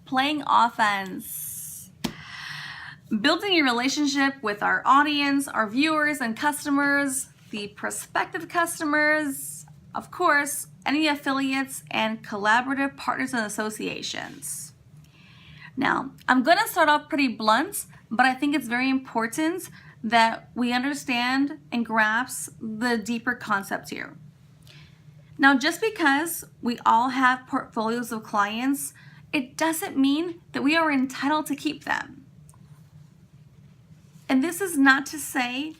playing offense. Building a relationship with our audience, our viewers and customers, the prospective customers, of course, any affiliates and collaborative partners and associations. Now, I'm going to start off pretty blunt, but I think it's very important that we understand and grasp the deeper concept here. Now, just because we all have portfolios of clients, it doesn't mean that we are entitled to keep them. And this is not to say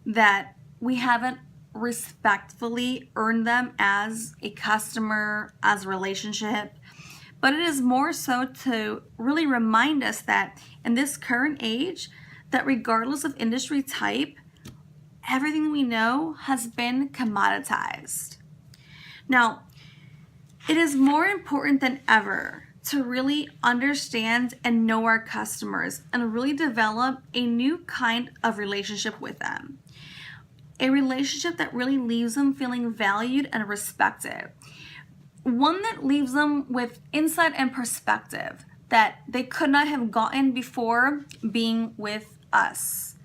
that we haven't respectfully earned them as a customer, as a relationship, but it is more so to really remind us that in this current age, that regardless of industry type, everything we know has been commoditized. Now, it is more important than ever to really understand and know our customers and really develop a new kind of relationship with them. A relationship that really leaves them feeling valued and respected. One that leaves them with insight and perspective that they could not have gotten before being with us.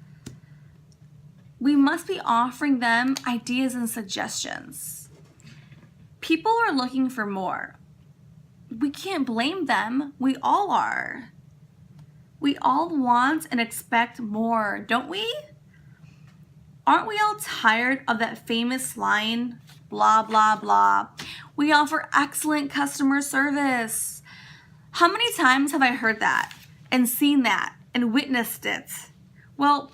We must be offering them ideas and suggestions. People are looking for more. We can't blame them. We all are. We all want and expect more, don't we? Aren't we all tired of that famous line, blah, blah, blah? We offer excellent customer service. How many times have I heard that and seen that and witnessed it? Well,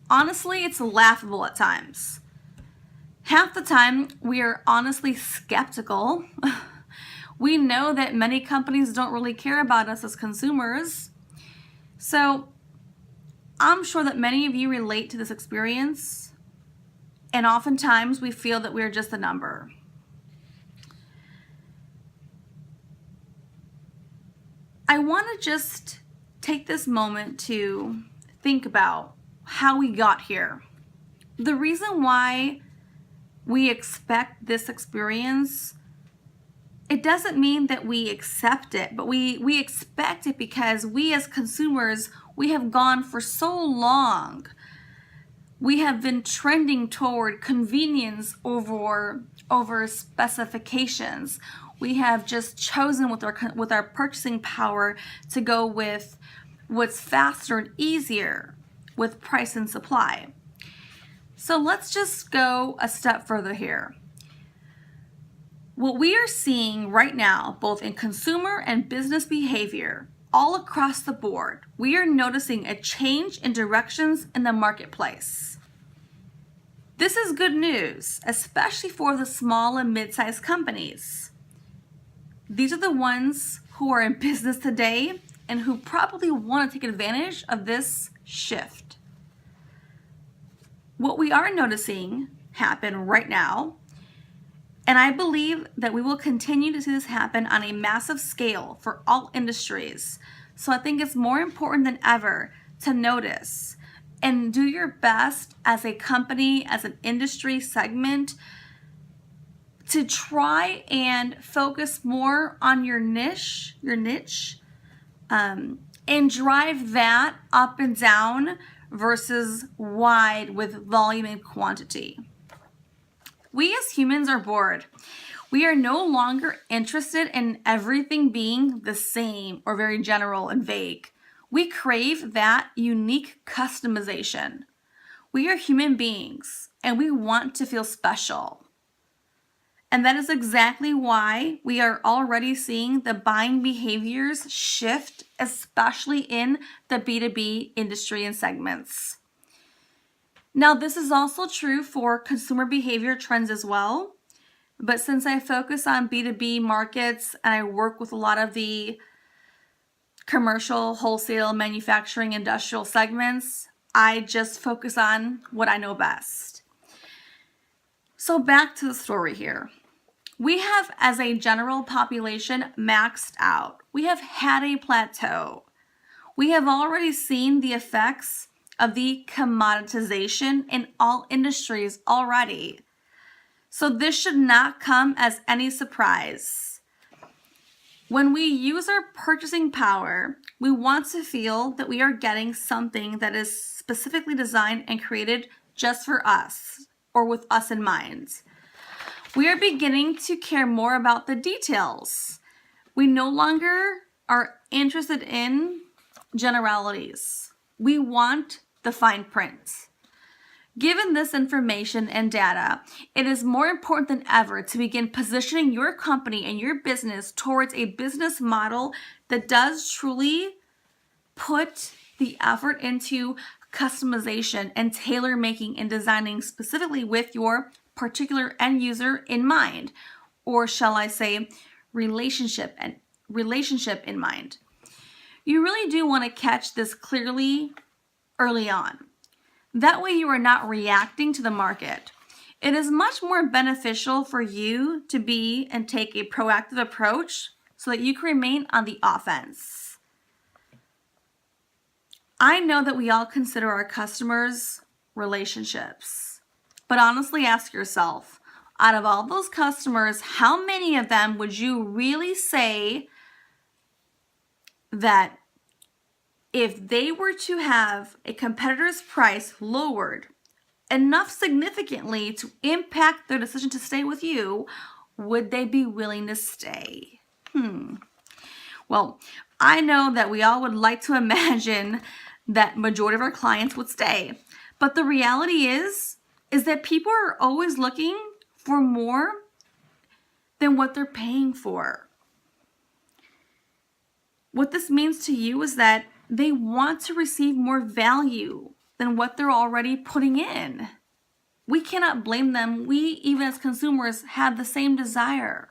honestly, it's laughable at times. Half the time, we are honestly skeptical. We know that many companies don't really care about us as consumers. So I'm sure that many of you relate to this experience, and oftentimes we feel that we're just a number. I want to just take this moment to think about how we got here. The reason why we expect this experience, it doesn't mean that we accept it, but we expect it because we as consumers, we have gone for so long. We have been trending toward convenience over specifications. We have just chosen with our purchasing power to go with what's faster and easier with price and supply. So let's just go a step further here. What we are seeing right now, both in consumer and business behavior, all across the board, we are noticing a change in directions in the marketplace. This is good news, especially for the small and mid-sized companies. These are the ones who are in business today and who probably want to take advantage of this shift. What we are noticing happen right now, and I believe that we will continue to see this happen on a massive scale for all industries. So I think it's more important than ever to notice and do your best as a company, as an industry segment, to try and focus more on your niche, and drive that up and down versus wide with volume and quantity. We as humans are bored. We are no longer interested in everything being the same or very general and vague. We crave that unique customization. We are human beings and we want to feel special. And that is exactly why we are already seeing the buying behaviors shift, especially in the B2B industry and segments. Now, this is also true for consumer behavior trends as well. But since I focus on B2B markets and I work with a lot of the commercial, wholesale, manufacturing, industrial segments, I just focus on what I know best. So back to the story here. We have, as a general population, maxed out. We have had a plateau. We have already seen the effects of the commoditization in all industries already. So this should not come as any surprise. When we use our purchasing power, we want to feel that we are getting something that is specifically designed and created just for us or with us in mind. We are beginning to care more about the details. We no longer are interested in generalities. We want the fine print. Given this information and data, it is more important than ever to begin positioning your company and your business towards a business model that does truly put the effort into customization and tailor making and designing specifically with your particular end user in mind, or shall I say relationship in mind. You really do want to catch this clearly early on. That way you are not reacting to the market. It is much more beneficial for you to be and take a proactive approach so that you can remain on the offense. I know that we all consider our customers relationships, but honestly ask yourself, out of all those customers, how many of them would you really say that if they were to have a competitor's price lowered enough significantly to impact their decision to stay with you, would they be willing to stay? Well, I know that we all would like to imagine that majority of our clients would stay. But the reality is that people are always looking for more than what they're paying for. What this means to you is that they want to receive more value than what they're already putting in. We cannot blame them. We, even as consumers, have the same desire.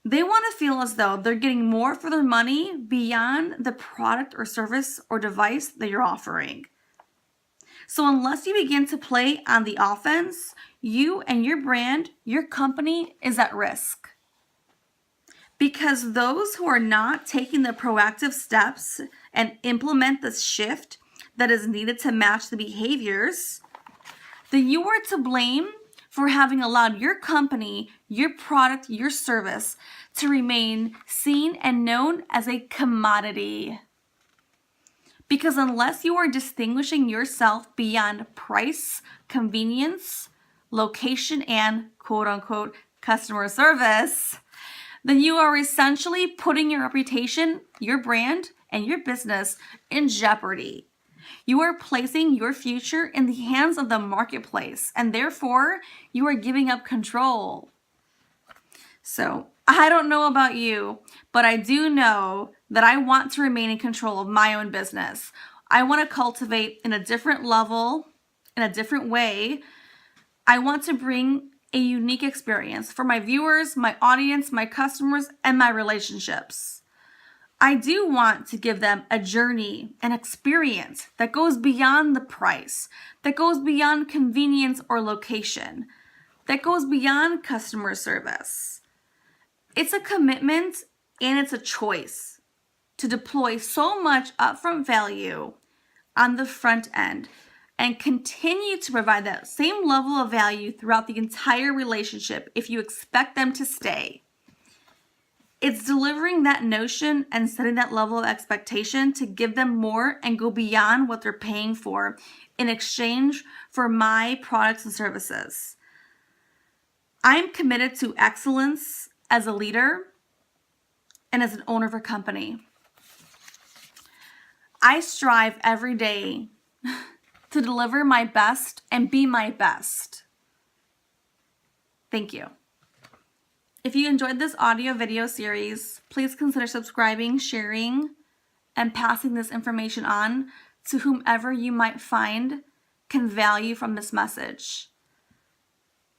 They want to feel as though they're getting more for their money beyond the product or service or device that you're offering. So unless you begin to play on the offense, you and your brand, your company is at risk. Because those who are not taking the proactive steps and implement the shift that is needed to match the behaviors, then you are to blame for having allowed your company, your product, your service to remain seen and known as a commodity. Because unless you are distinguishing yourself beyond price, convenience, location, and quote-unquote customer service, then you are essentially putting your reputation, your brand, and your business in jeopardy. You are placing your future in the hands of the marketplace, and therefore you are giving up control. So, I don't know about you, but I do know that I want to remain in control of my own business. I want to cultivate in a different level, in a different way. I want to bring a unique experience for my viewers, my audience, my customers, and my relationships. I do want to give them a journey, an experience that goes beyond the price, that goes beyond convenience or location, that goes beyond customer service. It's a commitment and it's a choice to deploy so much upfront value on the front end and continue to provide that same level of value throughout the entire relationship if you expect them to stay. It's delivering that notion and setting that level of expectation to give them more and go beyond what they're paying for in exchange for my products and services. I'm committed to excellence as a leader and as an owner of a company. I strive every day to deliver my best and be my best. Thank you. If you enjoyed this audio video series, please consider subscribing, sharing, and passing this information on to whomever you might find can value from this message.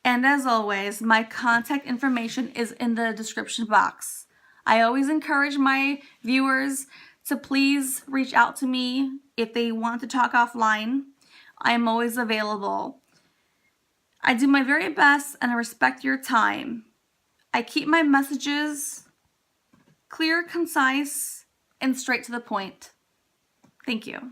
And as always, my contact information is in the description box. I always encourage my viewers to please reach out to me if they want to talk offline. I am always available. I do my very best and I respect your time. I keep my messages clear, concise, and straight to the point. Thank you.